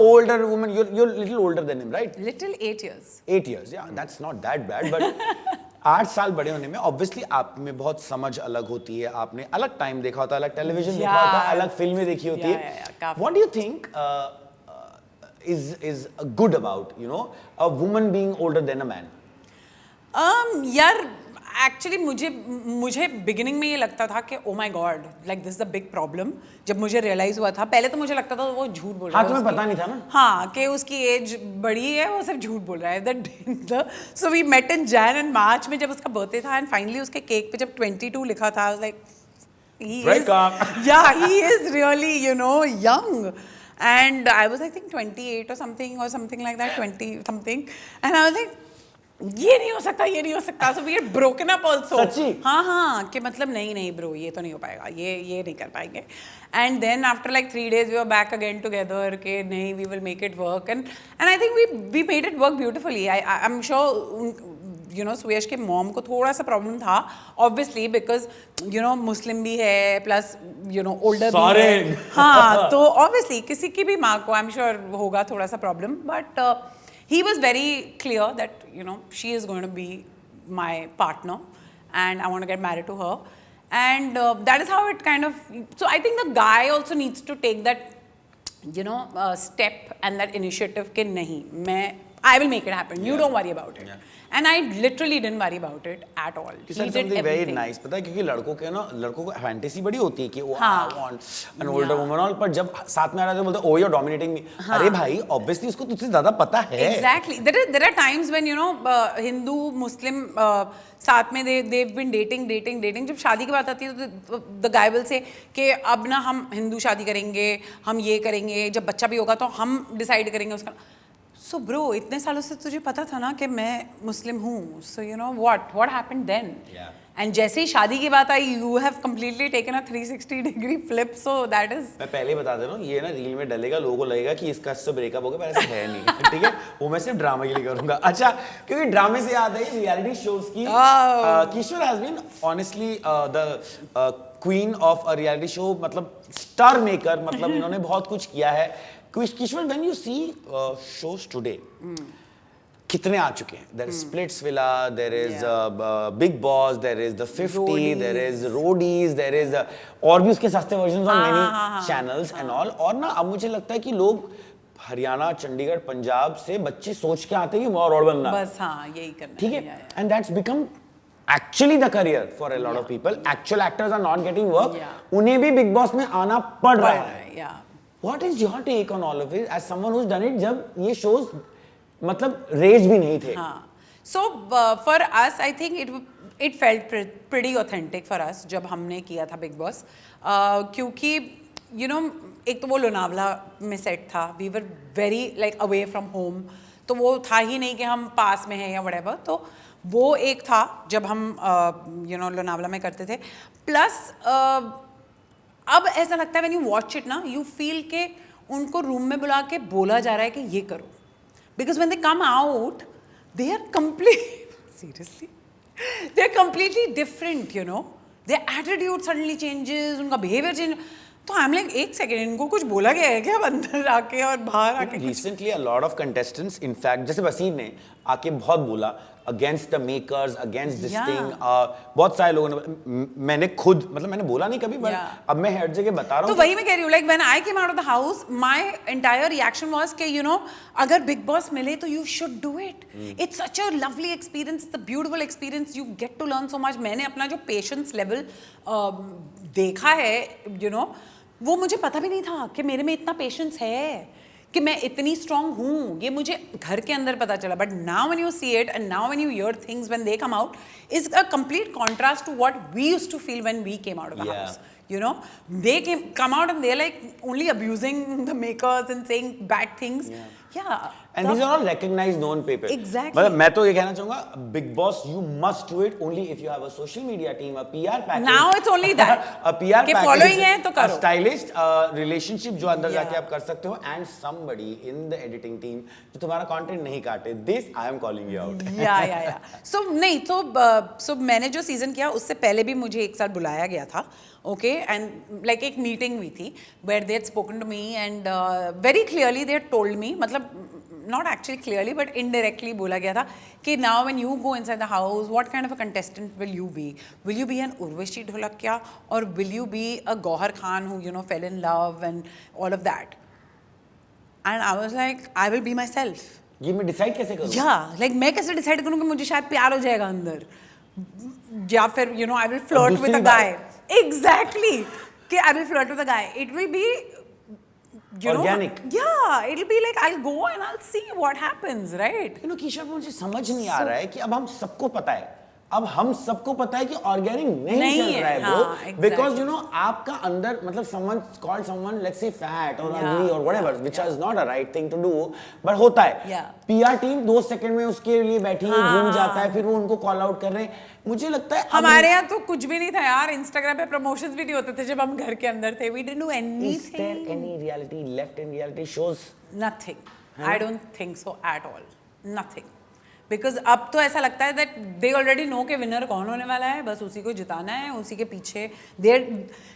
Older woman, you're little older than him, right? Little 8 years. 8 years, yeah, that's not that bad, but 8 साल बड़े होने में ऑब्वियसली आप में बहुत समझ अलग होती है, आपने अलग टाइम देखा होता है, अलग टेलीविजन देखा होता है, अलग फिल्में देखी होती है. What do you think is good about, you know, a woman being older than a man? यार एक्चुअली मुझे बिगिनिंग में ये लगता था कि oh my God like this is a big problem. जब मुझे रियलाइज हुआ था, पहले तो मुझे लगता था वो झूठ बोल रहा है. हाँ, तुम्हें पता नहीं था ना. हाँ, कि उसकी एज बड़ी है, वो सिर्फ झूठ बोल रहा है. So we met in Jan and March में जब उसका बर्थडे था, एंड फाइनली उसके केक पे जब 22 लिखा था, like he is really, you know, young. And I was, I think, 28 or something like that, 20 something. And I was like, ये नहीं हो सकता. So we had broken up also. सच्ची? हाँ, कि मतलब नहीं bro, ये तो नहीं हो पाएगा, ये नहीं कर पाएंगे. And then after like 3 days we were back again together, कि नहीं, we will make it work. And I think we made it work beautifully. I'm sure, you know, सुयश के मॉम को थोड़ा सा प्रॉब्लम था, obviously, because you know मुस्लिम भी है, plus you know older भी है. हाँ, तो obviously किसी की भी माँ को I'm sure होगा थोड़ा सा problem, but he was very clear that, you know, she is going to be my partner and I want to get married to her. And that is how it kind of, so I think the guy also needs to take that, you know, step and that initiative कि नहीं, I will make it happen. You don't worry about it. Yeah. And I literally didn't worry about it at all. He did everything very nice. पता है, क्योंकि लड़कों को fantasy बड़ी होती है कि वो I want an older woman all, पर जब साथ में आ रहा है तो बोलते हैं, oh you're dominating me. अरे भाई, obviously उसको तुझसे ज़्यादा पता है. Exactly. There are times when, you know, Hindu, Muslim साथ में they've been dating. जब शादी की बात आती है तो the guy will say कि अब ना हम हिंदू शादी करेंगे, हम ये करेंगे, जब बच्चा भी होगा तो हम डिसाइड करेंगे उसका. So bro, इतने सालों से तुझे पता था ना कि मैं मुस्लिम हूँ. So you know what happened then? Yeah. And जैसे ही शादी की बात आई, you have completely taken a 360-degree flip. So that is. मैं पहले बता दे रहा हूँ, ये ना रील में डलेगा, लोगों को लगेगा कि इसका इससे ब्रेकअप हो गया, पर ऐसा है नहीं. ठीक है, वो मैं सिर्फ ड्रामा के लिए करूँगा. अच्छा, क्योंकि ड्रामे से याद है रियलिटी शोज की. Kishwer has been honestly the queen of a reality show, मतलब स्टार मेकर, मतलब इन्होंने बहुत कुछ किया है. Kishwar, when you see shows today, कितने आ चुके हैं? There is Splitsvilla, there is Big Boss, there is the 50, Roadies. There is Roadies, there is और भी उसके सस्ते versions on many channels and all. और ना अब मुझे लगता है कि लोग हरियाणा, चंडीगढ़, पंजाब से बच्चे सोच के आते हैं कि और बनना. बस हाँ, यही करना. ठीक है? And that's become actually the career for a lot of people. Actual actors are not getting work. उन्हें भी Big Boss में आना पड़ रहा है. What is your take on all of it as someone who's done it जब ये shows मतलब रेज भी नहीं थे? हाँ. So for us, I think it felt pretty authentic for us जब हमने किया था Big Boss, क्योंकि you know एक तो वो लोनावला में सेट था, we were very like away from home, तो वो था ही नहीं कि हम पास में हैं या whatever, तो वो एक था जब हम you know लोनावला में करते थे. प्लस अब ऐसा लगता है when you watch it ना, you feel के उनको रूम में बुला के बोला जा रहा है कि ये करो, because when they come out they are completely different, you know, their attitude suddenly changes, उनका behavior change. तो I'm like, एक सेकेंड, इनको कुछ बोला गया है क्या अंदर आके और बाहर आके? Recently a lot of contestants, in fact, जैसे वसीम ने आके बहुत बोला against the makers, against this thing. बहुत सारे लोगों ने, मैंने खुद, मतलब मैंने बोला नहीं कभी, but अब मैं हर जगह बता रहा हूँ. तो वही मैं कह रही हूँ, like when I came out of the house, my entire reaction was कि you know, अगर Big Boss मिले तो you should do it. It's such a lovely experience, it's a beautiful experience, you get to learn so much. मैंने अपना जो patience level देखा है, you know, वो मुझे पता भी नहीं था कि मेरे में इतना पेशेंस है, कि मैं इतनी स्ट्रांग हूँ. ये मुझे घर के अंदर पता चला. But now when you see it and now when you hear things when they come out is a complete contrast to what we used to feel when we came out of the house. You know, they come out and they're like only abusing the makers and saying bad things. And these are all recognized, known people. Exactly. मतलब मैं तो ये कहना चाहूँगा, Big Boss, you must do it only if you have a social media team, a PR package. Now it's only that. A PR package. following है तो करो. A stylist, relationship जो अंदर जाके आप कर सकते हो, and somebody in the editing team जो तुम्हारा content नहीं काटे. This I am calling you out. Yeah. So नहीं so मैंने जो season किया उससे पहले भी मुझे एक साल बुलाया गया था. Okay, and like एक meeting हुई थी where they had spoken to me and very clearly they had told me, मतलब not actually clearly but indirectly बोला गया था कि now when you go inside the house, what kind of a contestant will you be? Will you be an Urvashi Dholakia or will you be a Gauhar Khan who, you know, fell in love and all of that? And I was like, I will be myself. ये मैं decide कैसे करूँ? Yeah, like मैं कैसे decide करूँ कि मुझे शायद प्यार हो जाएगा अंदर, या फिर you know I will flirt with a guy. Exactly. कि I will flirt with a guy. It will be, you Organic. know, yeah, it'll be like I'll go and I'll see what happens, right? You know, कीशा, मुझे समझ नहीं आ रहा है कि अब हम सबको पता है, अब हम सबको पता है कि ऑर्गेनिक नहीं चल रहा है ब्रो, हाँ, बिकॉज यू नो आपका अंदर मतलब someone called someone let's say fat or ugly or whatever which is not a right thing to do, but होता है. PR टीम 2 सेकंड में उसके लिए बैठी है, घूम जाता है, फिर वो उनको कॉल आउट कर रहे हैं. मुझे लगता है हमारे यहाँ तो कुछ भी नहीं था यार, इंस्टाग्राम पे प्रमोशंस भी नहीं होते थे जब हम घर के अंदर थे. We didn't do anything. Is there any reality left in reality shows? Nothing. I don't think so at all. Nothing. Because अब तो ऐसा लगता है that they already know कि विनर कौन होने वाला है, बस उसी को जिताना है, उसी के पीछे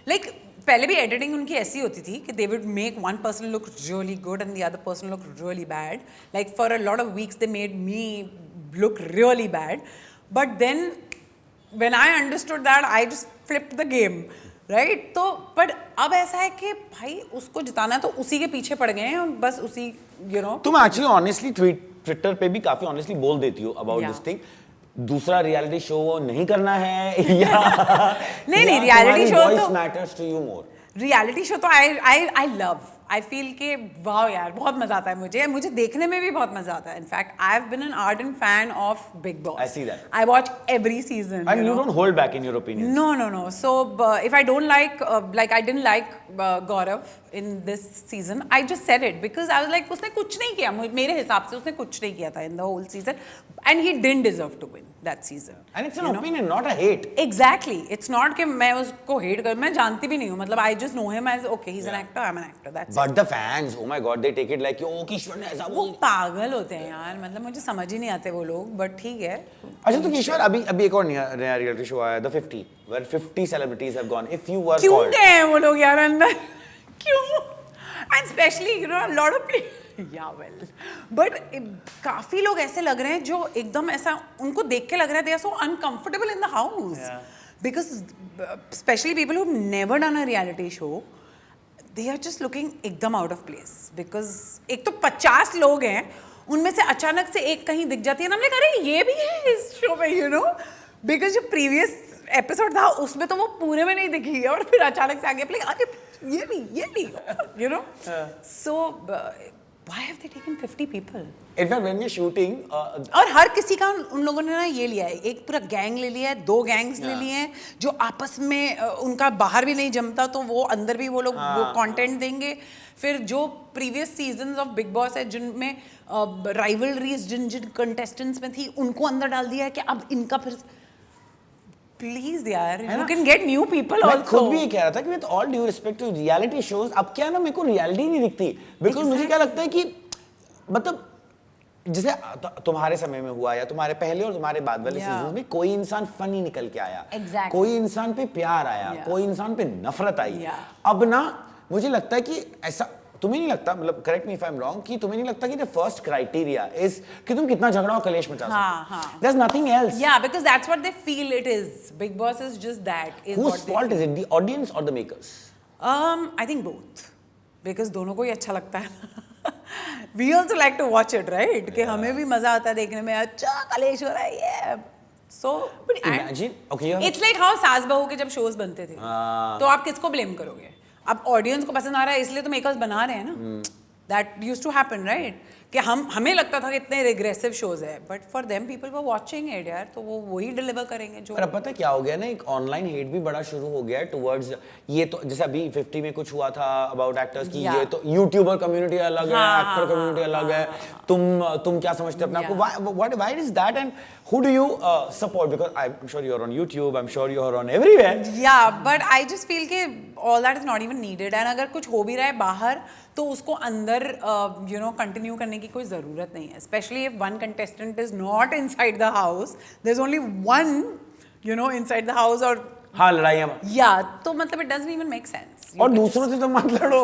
like पहले भी एडिटिंग उनकी ऐसी होती थी कि they would make one person look really good and the other person look really bad. Like for a lot of weeks they made me look really bad, but then when I understood that I just flipped the game. Right तो पर अब ऐसा है कि भाई उसको जिताना है तो उसी के पीछे पड़ गए हैं और बस उसी यू नो. तुम एक्चुअली ऑनेस्टली ट्विटर पे भी काफी ऑनेस्टली बोल देती हो अबाउट दिस थिंग. दूसरा रियलिटी शो नहीं करना है या नहीं रियलिटी शो तो matters to you more. Reality show तो आई लव. आई फील के वाह यार बहुत मजा आता है मुझे देखने में भी बहुत मजा आता है. In fact I have been an ardent fan of Bigg Boss. I see that. I watch every season and you don't hold back in your opinion. No. So if I don't like I didn't like Gaurav in this season, I just said it because I was like उसने कुछ नहीं किया मेरे हिसाब से, उसने कुछ नहीं किया था in the whole season and he didn't deserve to win that season. And it's an opinion, not a hate. Exactly. It's not कि मैं उसको hate कर, मैं जानती भी नहीं हूँ, मतलब I just know him as okay he's an actor, I'm an actor, that's But the fans, oh my God, they take it like oh कीश्वर ने ऐसा वो पागल होते हैं यार, मतलब मुझे समझ ही नहीं आते वो लोग, but ठीक है. अच्छा तो कीश्वर अभी एक और नया रियलिटी शो आया The 50 where 50 celebrities have gone. If you were क्यों called, गए हैं वो लोग यार अंदर क्यों? And especially you know a lot of people yeah well but काफी लोग ऐसे लग रहे हैं जो एकदम ऐसा उनको देख के लग रहा है they are so uncomfortable in the house because especially people who've never done a reality show they are just looking एकदम out of place because एक तो 50 लोग हैं उनमें से अचानक से एक कहीं दिख जाती है ना, हमने कहा अरे ये भी है इस शो में you know because जो previous एपिसोड था उसमें तो वो पूरे में नहीं दिखी और फिर अचानक से आगे प्ले अरे ये नहीं you know so why have they taken 50 people? In fact, when we're shooting, और हर किसी का उन लोगों ने ना ये लिया है, एक पूरा गैंग ले लिया है, 2 गैंग्स ले लिए हैं जो आपस में उनका बाहर भी नहीं जमता तो वो अंदर भी वो लोग वो कंटेंट देंगे. फिर जो previous seasons of Bigg boss है जिनमें राइवलरीज जिन कंटेस्टेंट्स में थी उनको अंदर डाल दिया है कि अब इनका फिर प्लीज यार you can get new people also. खुद भी ये कह रहा था कि with all due respect to reality shows अब क्या ना मेरे को रियलिटी नहीं दिखती बिकॉज मुझे क्या लगता है कि मतलब जैसे तुम्हारे समय में हुआ या तुम्हारे पहले और तुम्हारे बाद वाले सीजन में कोई इंसान फनी निकल के आया, कोई इंसान पे प्यार आया, कोई इंसान पे नफरत आई. अब ना मुझे लगता है कि ऐसा तुम्हें नहीं लगता, मतलब correct me if I am wrong, कि तुम्हें नहीं लगता कि द फर्स्ट क्राइटेरिया इज कि तुम कितना झगड़ा और कलेश मचा सकते? There is nothing else. Yeah because that's what they feel it is. Bigg Boss is just that. Is what fault is it, the audience और the makers? I think both, because दोनों को ही अच्छा लगता है. We also like to watch it right, कि हमें भी मजा आता है देखने में, अच्छा कलेश हो रहा है ये. So but imagine okay it's like how सास बहू के जब शोज बनते थे तो आप किसको ब्लेम करोगे? अब ऑडियंस को पसंद आ रहा है इसलिए तो मेकर्स बना रहे हैं ना. That used to happen right, कि हमें लगता था कि इतने रिग्रेसिव शोज है but for them people were watching it यार, तो वो वही डिलीवर करेंगे जो. पर अब पता क्या हो गया ना, एक ऑनलाइन हेट भी बड़ा शुरू हो गया है टुवर्ड्स ये. तो जैसे अभी 50 में कुछ हुआ था अबाउट एक्टर्स की, ये तो यूट्यूबर कम्युनिटी अलग है, एक्टर कम्युनिटी अलग है. तुम क्या समझते हो अपने आप को? Why is that and who do you support? Because I'm sure you're on YouTube, I'm sure you're on everywhere. Yeah, but I just feel कि all that is not even needed. And अगर कुछ हो भी रहा है बाहर तो उसको अंदर you know कंटिन्यू करने की कोई ज़रूरत नहीं है. Especially if one contestant is not inside the house, there's only one you know inside the house or हाँ लड़ाइयाँ या तो मतलब it doesn't even make sense. और दूसरों से तो मत लड़ो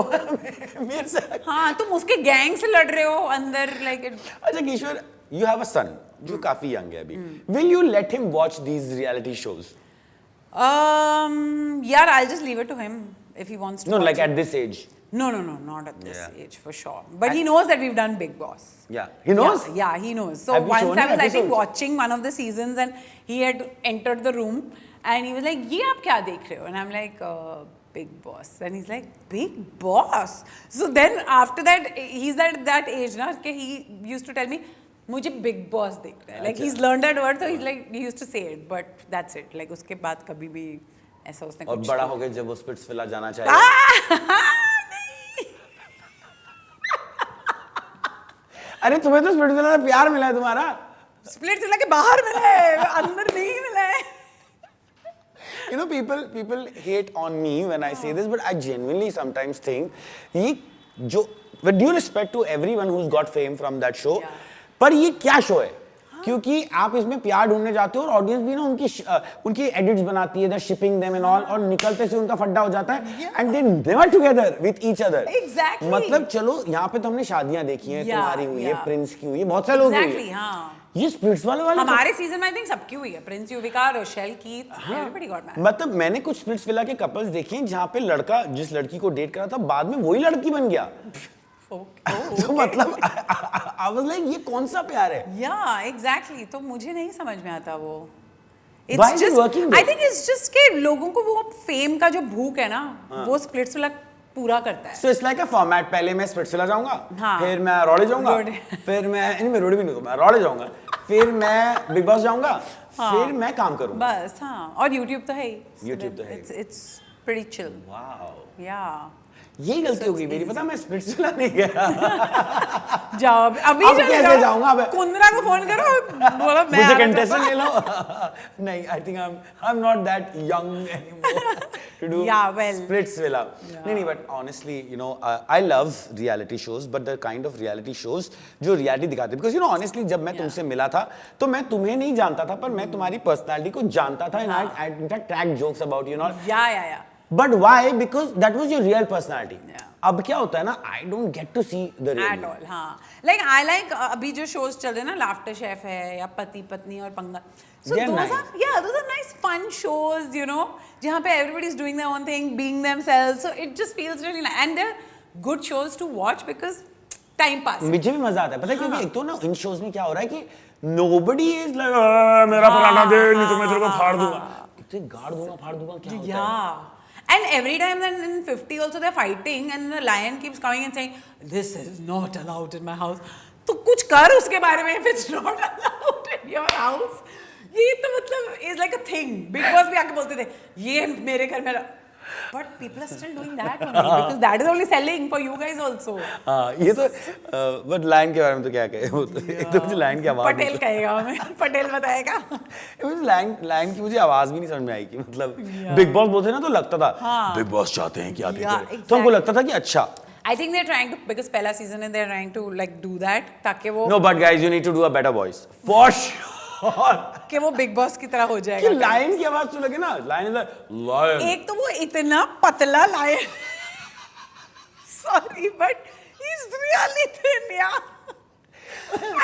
मेरे से। हाँ तुम उसके गैंग से लड़ रहे हो अंदर लाइक अच्छा किशोर, you have a son जो काफी यंग है अभी, will you let him watch these reality shows? यार I'll just leave it to him if he wants to No, watch like it. at this age. No, not at this Yeah. age for sure. But he knows that we've done Big Boss. Yeah, he knows. Yeah, he knows. So Have you once shown I him was, I think, episodes? watching one of the seasons, and he had entered the room, and he was like, "ये आप क्या देख रहे हो?" And I'm like, "Big Boss." And he's like, "Big Boss." So then after that, he's at that age ना कि he used to tell me, मुझे Big Boss देखना है. Like he's learned that word, so he's like he used to say it, but that's it. Like उसके बाद कभी भी ऐसा उसने और कुछ बड़ा हो गया जब वो स्पिट्सविला जाना चाहिए। अरे तुम्हें तो स्पिट्सविला में प्यार मिला है तुम्हारा। स्प्लिट जिला के बाहर मिला है, अंदर नहीं मिला है। You know, people hate on me when I say this, but I genuinely sometimes think ये जो with due respect to everyone who's got fame from that show, पर ये क्या शो है? क्योंकि आप इसमें प्यार ढूंढने जाते हो और ऑडियंस भी ना उनकी एडिट्स बनाती है, शिपिंग देम एंड ऑल, और निकलते से उनका फड्डा हो जाता है and they never together with each other. Exactly. मतलब चलो यहाँ पे तो हमने शादियां देखी हैं, तुम्हारी हुई है, प्रिंस की हुई है, बहुत सारे लोग हुई है। ये स्प्लिट्स वाले हमारे सीजन में आई थिंक सबकी हुई है, प्रिंस युविका, रोशेल की, एवरीबॉडी गॉट मैरिड। मतलब मैंने कुछ स्प्लिट्सविला के कपल्स देखे हैं जहाँ पे लड़का जिस लड़की को डेट करा था बाद में वही लड़की बन गया। तो मतलब I was like ये कौन सा प्यार है? Yeah, exactly. तो मुझे नहीं समझ में आता वो। Why is it working though? I think it's just कि लोगों को वो फेम का जो भूख है ना, वो स्प्लिट्सविला पूरा करता है। So it's like a format, पहले मैं स्प्लिट्सविला जाऊंगा, हाँ। फिर मैं रोडे जाऊंगा, फिर मैं रोडे भी नहीं मैं रोडे जाऊंगा, फिर मैं बिग बॉस जाऊंगा, फिर मैं काम करूंगा। बस हाँ, और YouTube तो है ही। YouTube तो है। It's pretty chill. Wow. Yeah. यही गलती हो गई मेरी, पता मैं स्प्लिट्सविला नहीं गया। जाओ अभी अब कैसे जाऊंगा अब? कुंदरा को फोन करो, बोलो मैं मुझे कंटेस्टेंट ले लो। नहीं, I think I'm not that young anymore to do Splitsvilla. नहीं, but honestly, you know, I love reality shows, but the kind of reality shows जो reality दिखाते हैं, because you know, honestly, जब मैं तुमसे मिला था, तो मैं तुम्हें नहीं जानता था, पर मैं तुम्हारी personality को जानता था, and I in fact cracked jokes about you know. Yeah. But why? Because that was your real personality. Yeah. अब क्या होता है ना, I don't get to see the real at all. हाँ, like I like अभी जो shows चल रहे हैं ना, लाफ्टर शेफ है या पति पत्नी और पंगा, so those are nice fun shows, you know, जहाँ पे everybody is doing their own thing, being themselves, so it just feels really nice, and they're good shows to watch because time pass. मुझे भी मजा आता है, पता है क्योंकि एक तो ना इन shows में क्या हो रहा है कि nobody is like मेरा पराठा दे नहीं तो मैं तेरे को फाड़ दूंगा, तो गाड़ दूंगा फाड़ दूंगा क्या होता है? Yeah. And every time then in 50 also they're fighting and the lion keeps coming and saying this is not allowed in my house. तो कुछ कर उसके बारे में if it's not allowed in your house. ये तो मतलब is like a thing. Big Boss भी आके बोलते थे ये मेरे घर में, but people are still doing that only because that is only selling for you guys also. हाँ ये तो but लाइन के बारे में तो क्या कहे, वो तो एक तो मुझे लाइन की आवाज पटेल कहेगा हमें, पटेल बताएगा। मुझे लाइन की मुझे आवाज भी नहीं समझ में आई कि मतलब बिग बॉस बोलते ना तो लगता था बिग बॉस चाहते हैं कि आप ये करें, तो हमको लगता था कि अच्छा। I think they're trying to, because पहला season है, they're trying to like do that ताकि वो No, but guys, you need to do a better voice for sure. कि वो बिग बॉस की तरह हो जाएगा। कि लाइन की आवाज तो लगे ना, लाइन इज लायन। एक तो वो इतना पतला lion, sorry but he's really thin यार।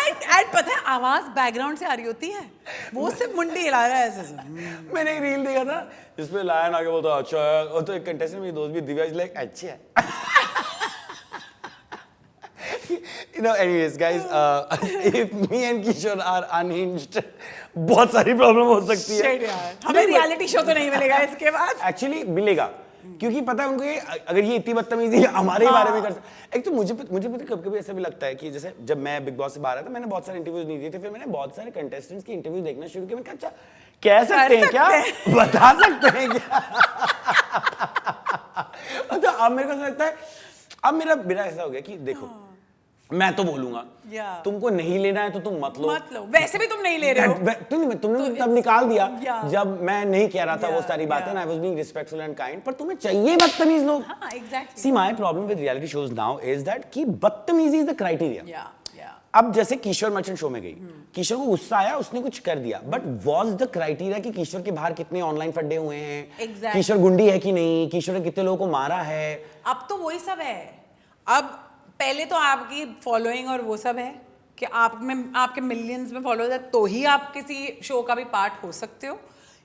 and पता है आवाज बैकग्राउंड से आ रही होती है, वो सिर्फ मुंडी हिला रहा है ऐसे। मैंने एक रील देखा था जिसमें लायन आगे बोलता अच्छा है, और तो एक कंटेस्टेंट मेरी दोस्त भी दिव्या इज लाइक अच्छा है। You know, anyways, guys, if me and Kishore are unhinged, बहुत सारी प्रॉब्लम हो सकती है। हमें रियलिटी शो तो नहीं मिलेगा इसके बाद। Actually मिलेगा, क्योंकि पता है उनको ये, अगर ये इतनी बदतमीजी हमारे ही बारे में कर सकते। एक तो मुझे कभी-कभी ऐसा भी लगता है कि जैसे जब मैं बिग बॉस से बाहर आया था, मैंने बहुत सारे इंटरव्यूज नहीं दिए थे, फिर मैंने बहुत सारे कंटेस्टेंट्स की इंटरव्यू देखना शुरू किया। मैंने कहा अच्छा कह सकते हैं क्या, बता सकते हैं क्या? तो अब मेरे को ऐसा लगता है, अब मेरा ऐसा हो गया कि देखो मैं तो बोलूंगा तुमको नहीं लेना है तो तुम मत लो, वैसे भी तुम नहीं ले रहे हो, तुमने तब निकाल दिया जब मैं नहीं कह रहा था वो सारी बातें, I was being respectful and kind, पर तुम्हें चाहिए बदतमीज लोग। हाँ, exactly. See, my problem with reality shows now is that कि बदतमीजी is the criteria. Yeah. अब जैसे किशोर मर्चेंट शो में गई, किशोर को गुस्सा आया, उसने कुछ कर दिया, बट वाज द क्राइटेरिया कि किशोर के बाहर कितने ऑनलाइन फड्डे हुए हैं, Exactly. किशोर गुंडी है कि नहीं, किशोर ने कितने लोगों को मारा है? अब तो वही सब है। अब पहले तो आपकी फॉलोइंग और वो सब है कि आप में आपके मिलियंस में फॉलोअर्स है तो ही आप किसी शो का भी पार्ट हो सकते हो,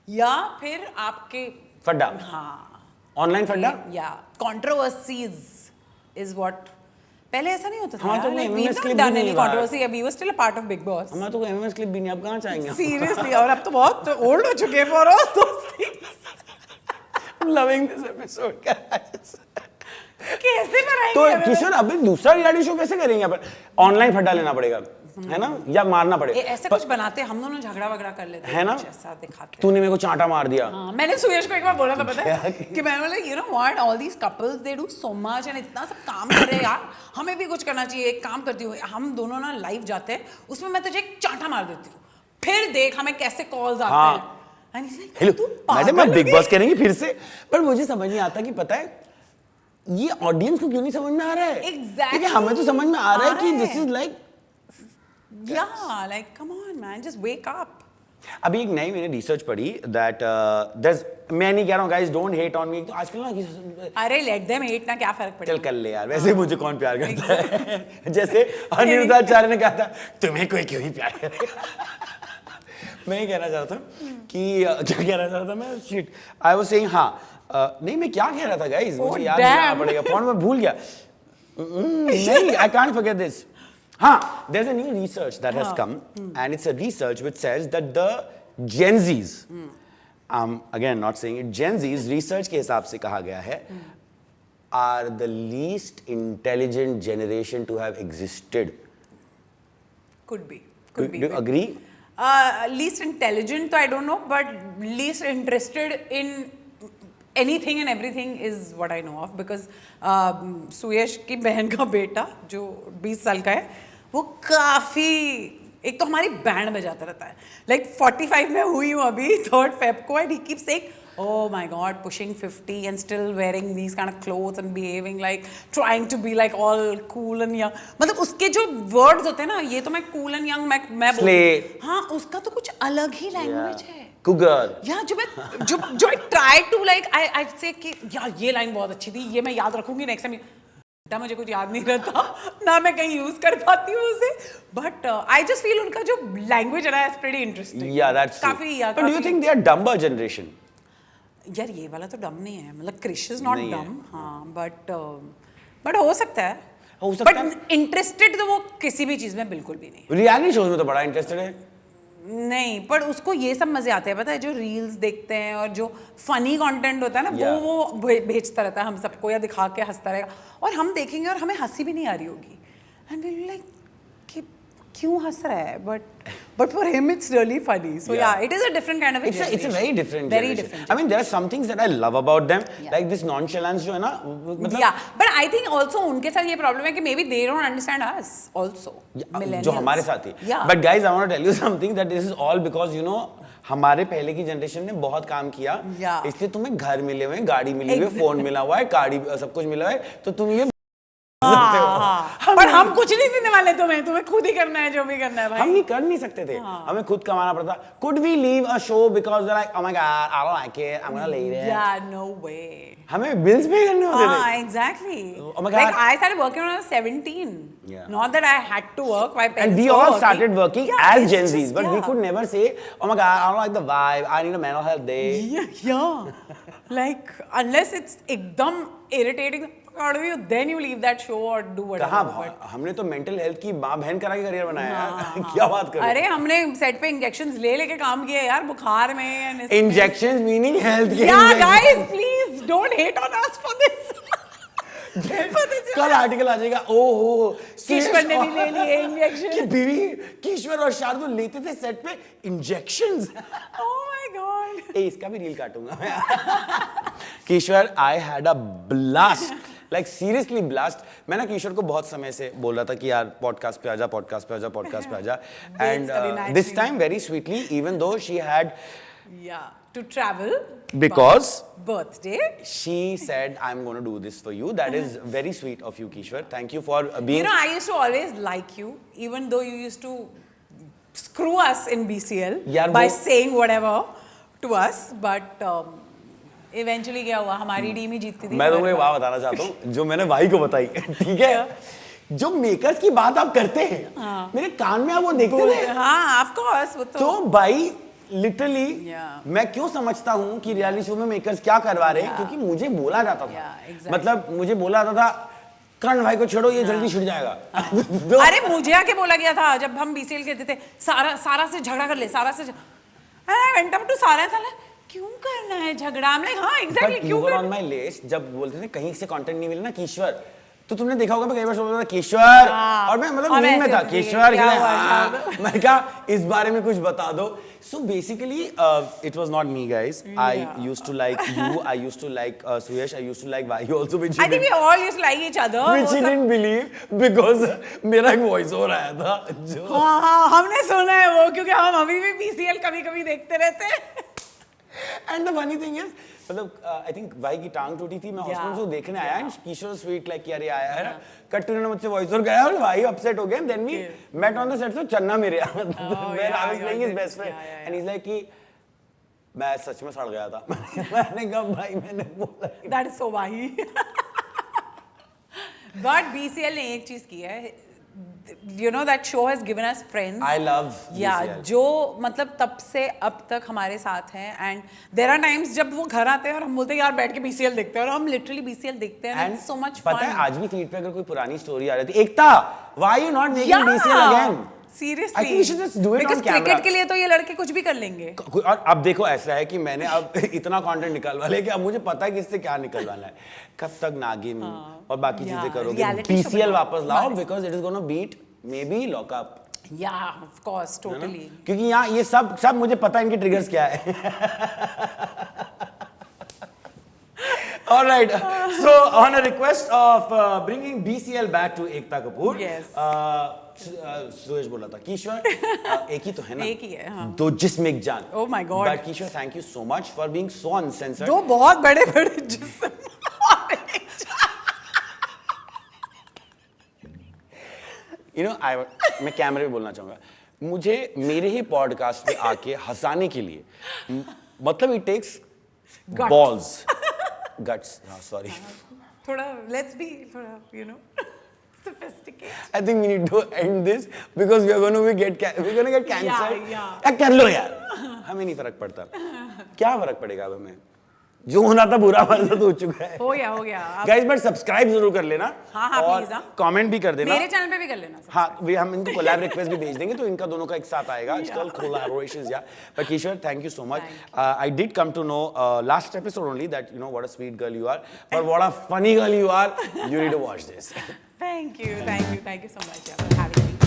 या फिर आपके फड्डा, हाँ ऑनलाइन फड्डा। या कंट्रोवर्सीज इज व्हाट। पहले ऐसा नहीं होता था। हाँ, तो like, MMS we've not clip done भी any नहीं बात। controversy, we were still a part of Big Boss. हमारा तो एमएमएस क्लिप भी नहीं, आप कहाँ चाहेंगे? Seriously, और अब तो बहुत ओल्ड हो चुके हैं for all those things. Loving this episode guys. कैसे बनाएंगे तो हमें? किशोर अभी दूसरा रियलिटी शो कैसे करेंगे? अपन ऑनलाइन फड्डा लेना पड़ेगा, है ना, या मारना पड़ेगा? ऐसे कुछ बनाते, हम दोनों झगड़ा वगड़ा कर लेते है ना? कुछ ऐसा दिखाते। तूने मेरे को चांटा मार दिया। हाँ, मैंने सुयश को एक बार बोला था, पता है कि मैंने बोला you know what, all these couples they do so much and इतना सब काम कर रहे हैं यार, हमें भी कुछ करना चाहिए। एक काम करती हूँ, हम दोनों ना लाइव जाते हैं, उसमें मैं तुझे एक चांटा मार देती हूँ, फिर देख हमें कैसे कॉल्स आते हाँ। हैं। And he's like, हेलो तू मैडम, पागल आप बिग हो बॉस गई? करेंगे फिर से? पर मुझे समझ नहीं आता कि पता है ये ऑडियंस को क्यों नहीं समझ में आ रहा है? Exactly. क्योंकि हमें तो समझ में आ रहा है कि है। This is like, Yeah, like come on man, just wake up. अभी एक नई मैंने रिसर्च पढ़ी दैट मैं नहीं कह रहा हूँ guys, don't hate on me, तो आजकल ना अरे let them hate ना, क्या फर्क चल पड़ेगा। कर ले यार, वैसे मुझे कौन प्यार करता है? जैसे अनिरुद्ध आचार्य ने कहा था, तुम्हें कोई क्यों ही प्यार करेगा? मैं ये कहना चाहता था कि क्या कहना चाहता था मैं, शिट आई वाज सेइंग, हाँ नहीं मैं क्या कह रहा था गाइस, मुझे याद नहीं आना पड़ेगा, फोन में भूल गया। नहीं, आई कांट फॉरगेट दिस। हाँ, there's a new research that has come, and it's a research which says that the Gen Zs, again not saying it, Gen Zs research के हिसाब से कहा गया है, are the least intelligent generation to have existed. Could be. Do you agree? Least intelligent तो I don't know, but least interested in anything and everything is what I know of, because सुयश की बहन का बेटा जो 20 साल का है, वो काफी, एक तो हमारी बैंड बजाता रहता है, like 45 में हुई हूँ अभी 3rd Feb को, and he keeps saying, oh my god, pushing 50 and still wearing these kind of clothes and behaving like, trying to be like all cool and young. मतलब उसके जो words होते हैं ना, ये तो मैं cool and young मैं Slay. हाँ, उसका तो कुछ अलग ही language है। Cougar. यार जो I try to like I say कि यार ये लाइन बहुत अच्छी थी, ये मैं याद रखूंगी नेक्स्ट टाइम, बेटा मुझे कुछ याद नहीं रहता ना, मैं कहीं यूज कर पाती हूँ उसे, बट आई जस्ट फील उनका जो लैंग्वेज है ना, it's pretty interesting. Yeah, that's true. काफी यार, But do you think they are dumber generation? यार ये वाला तो डम नहीं है, मतलब क्रिश इज नॉट नहीं है। डम, हाँ, बट हो सकता है, हो सकता है। बट इंटरेस्टेड तो वो किसी भी चीज में बिल्कुल भी नहीं रियलिटी शोज में तो बड़ा इंटरेस्टेड है। नहीं, पर उसको ये सब मजे आते हैं, पता है, जो रील्स देखते हैं और जो फनी कंटेंट होता है ना, Yeah. वो भेजता रहता है हम सबको, या दिखा के हंसता रहेगा, और हम देखेंगे और हमें हंसी भी नहीं आ रही होगी, एंड वी लाइक कि क्यों हंस रहा है, but for him it's really funny, so yeah it is a different kind of It's a very different Very generation. different I mean, there are some things that I love about them, Yeah. like this nonchalance जो है ना, मतलब या but I think also उनके साथ ये problem है कि may be they don't understand us also, जो हमारे साथ ही। But guys, I want to tell you something that this is all because you know हमारे पहले की जनरेशन ने बहुत काम किया, Yeah. इसलिए तुम्हें घर मिले हुए हैं, गाड़ी मिली हुई है, फोन मिला हुआ है, गाड़ी सब कुछ मिला है, तो तुम ये सकते हो। पर हम कुछ नहीं देने वाले तुम्हें खुद ही करना है जो भी करना है भाई। हम ये कर नहीं सकते थे, हमें खुद कमाना पड़ता। Could we leave a show because they're like, oh my god, I don't like it, I'm gonna leave it? Yeah, no way. हमें बिल्स पे करने होते थे। हाँ, exactly. Oh my God. Like I started working when I was 17. Yeah. Not that I had to work. My And parents we were all working. started working Yeah, as it's Gen Zs, just- but we yeah. could never say, oh my god, I don't like the vibe, I need a mental health day. Yeah. Like unless it's एकदम irritating, then you leave that show or do whatever. कहाँ हमने तो mental health की माँ बहन करा के career बनाया है। क्या बात कर रहे अरे हमने सेट पे इंजेक्शंस लेके काम किया यार, बुखार में and इसमें। इंजेक्शंस मीनिंग हेल्थ के Yeah, injections. guys, please don't hate on us for this. कल आर्टिकल आ जाएगा, ओहो किश्वर ने भी ले लिए इंजेक्शन। कि बीवी किश्वर और शार्दुल लेते थे सेट पे इंजेक्शंस। Oh my god. इसका भी रील काटूंगा मैं। Kishwar, I had a blast, like seriously blast. मैं ना किशोर को बहुत समय से बोल रहा था कि यार पॉडकास्ट पे आजा, पॉडकास्ट पे आजा, पॉडकास्ट पे आजा, and this time very sweetly, even though she had Yeah. to travel. Because birthday. she said, I'm going to do this for you. That is very sweet of you, Kishwar. Thank you for being... You know, I used to always like you, even though you used to screw us in BCL by saying whatever to us. But eventually क्या हुआ, हमारी team ही जीतती थी. मैं तुम्हें एक बात बताना चाहता हूँ जो मैंने भाई को बताई. ठीक है, जो मेकर्स की बात आप करते हैं, मेरे कान में आप वो देखते थे. हाँ, of course, वो तो भाई लिटरली मैं क्यों समझता हूँ कि रियलिटी शो में मेकर्स क्या करवा रहे हैं, क्योंकि मुझे बोला जाता था, मतलब मुझे बोला जाता था करण भाई को छोड़ो, ये जल्दी छुट जाएगा. अरे मुझे आके बोला गया था जब हम बीसीएल खेलते थे, सारा से झगड़ा कर ले, सारा से. I went up to सारा, क्यों करना है झगड़ा? I'm like, हाँ exactly, क्यों करना? on my list जब बोलते थे कहीं से कंटेंट नहीं मिले ना कीश्वर, तो तुमने देखा होगा मैं कई बार बोलता था कीश्वर, और मैं मतलब मीम में था कीश्वर, मैं क्या इस बारे में कुछ बता दो. So basically it was not me guys. I used to like you, I used to like Suyash, I used to like Vayu also, which I think we all used to like each other, which he didn't believe because मेरा एक voice over आया था जो हाँ हमने सुना है वो, क्योंकि हम अभी भी बीसीएल कभी-कभी देखते रहते हैं. And the funny thing is, मतलब I think भाई की टांग टूटी थी, मैं हॉस्पिटल से देखने आया एंड किशोर स्वीट लाइक यार ये आया है, कट ने मुझसे वॉइस ओवर गया और भाई अपसेट हो गए. Then we met on the set. So Channa Mere where I was playing his best friend and he is like कि मैं सच में सड़ गया था. मैंने कहा भाई मैंने बोला that is so Wahi. But BCL ने एक चीज की है, you know that show has given us friends. I love BCL. जो मतलब तब से अब तक हमारे साथ हैं, and there are times जब वो घर आते हैं और हम बोलते हैं यार बैठ के BCL देखते हैं, और हम literally BCL देखते हैं. And so much fun. पता है आज भी फीड पे अगर कोई पुरानी स्टोरी आ रही थी, एकता why you not making BCL again? Seriously. I think we should just do it Because on camera. Cricket के लिए तो ये लड़के कुछ भी कर लेंगे. और अब देखो ऐसा है कि मैंने अब इतना कंटेंट निकलवा लिया कि अब मुझे पता है कि इससे क्या निकलवाना है. कब तक नागिन और बाकी चीजें करोगे, BCL वापस लाओ because it is going to beat maybe lockup. Yeah, of course, totally. क्योंकि यहाँ ये सब मुझे पता है इनके ट्रिगर्स क्या है. All right. So on a request of bringing BCL back to Ekta Kapoor. Yes. Suresh बोला था कीश्वर एक ही तो है ना, एक ही है, हाँ. दो जिस्म एक जान. Oh my God. But कीश्वर thank you so much for being so uncensored. दो बहुत बड़े जिस्म. You know, मैं कैमरे में बोलना चाहूंगा, मुझे मेरे ही पॉडकास्ट पे आके हंसाने के लिए मतलब it takes balls, guts. Sorry. थोड़ा let's be थोड़ा you know sophisticated. I think we need to end this because we're going to get cancelled. Yeah. कर लो यार, हमें नहीं फर्क पड़ता. क्या फर्क पड़ेगा अब हमें, जो होना था बुरा वाला तो हो चुका है. हो गया. गाइस बट सब्सक्राइब जरूर कर लेना. हाँ और प्लीज कमेंट भी कर देना. मेरे चैनल पे भी कर लेना. हाँ हम इनको कोलैब रिक्वेस्ट भी भेज देंगे तो इनका दोनों का एक साथ आएगा. It's called collaborations. Yeah. But Kishwar, thank you so much. I did come to know last episode only that you know what a sweet girl you are, but what a funny girl you are. You need to watch this. Thank you so much for having me.